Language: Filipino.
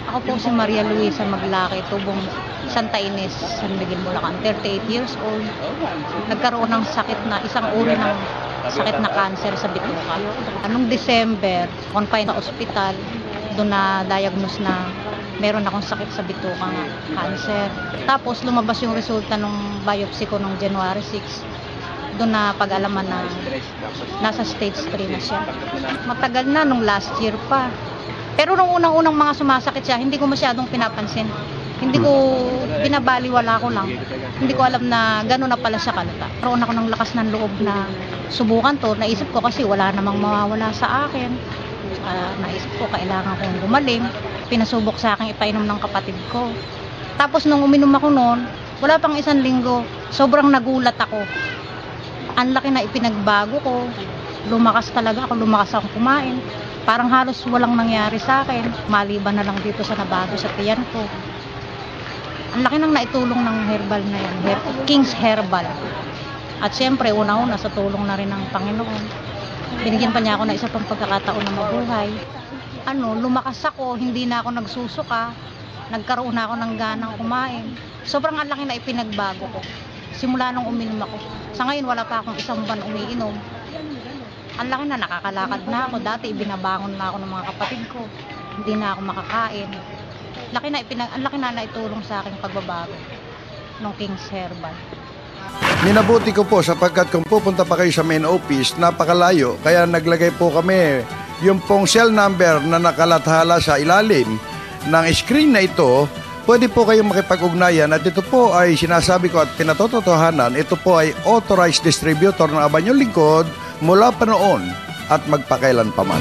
Ako po si Maria Luisa Maglaki, tubong Santa Ines, San Miguel, Bulacan, 38 years old. Nagkaroon ng sakit na, isang uri ng sakit na cancer sa bituka. Anong December, confined sa ospital, doon na diagnose na meron akong sakit sa bituka nga, cancer. Tapos lumabas yung resulta ng biopsy ko nung January 6. Doon na pag-alaman na nasa stage 3 na siya. Matagal na, nung last year pa. Pero nung unang-unang mga sumasakit siya, hindi ko masyadong pinapansin. Hindi ko, binabaliwala ko lang. Hindi ko alam na gano'n na pala siya kalata. Karoon ako ng lakas ng loob na subukan to. Naisip ko kasi wala namang mawawala sa akin. Naisip ko kailangan kong gumaling. Pinasubok sa akin ipainom ng kapatid ko. Tapos nung uminom ako noon, wala pang isang linggo, sobrang nagulat ako. Ang laki na ipinagbago ko. Lumakas talaga ako, lumakas akong kumain. Parang halos walang nangyari sa akin. Maliban na lang dito sa nabago sa tiyan ko. Ang laki nang naitulong ng herbal na yan. King's Herbal. At siyempre, una-una sa tulong na rin ng Panginoon. Binigyan pa niya ako ng isa pang pagkakataon na mabuhay. Lumakas ako, hindi na ako nagsusuka. Nagkaroon na ako ng ganang kumain. Sobrang ang laki na ipinagbago ko. Simula nung uminom ako. Sa ngayon, wala pa akong isang buwan umiinom. Ang laki na, nakakalakad na ako. Dati, ibinabangon na ako ng mga kapatid ko. Hindi na ako makakain. Ang laki na naitulong sa aking pagbabago ng King's Herbal. Minabuti ko po sapagkat kung pupunta pa kayo sa main office, napakalayo. Kaya naglagay po kami yung pong cell number na nakalathala sa ilalim ng screen na ito. Pwede po kayong makipag-ugnayan at ito po ay sinasabi ko at pinatotohanan, ito po ay authorized distributor ng Abanyong Lingkod mula pa noon at magpakailan pa man.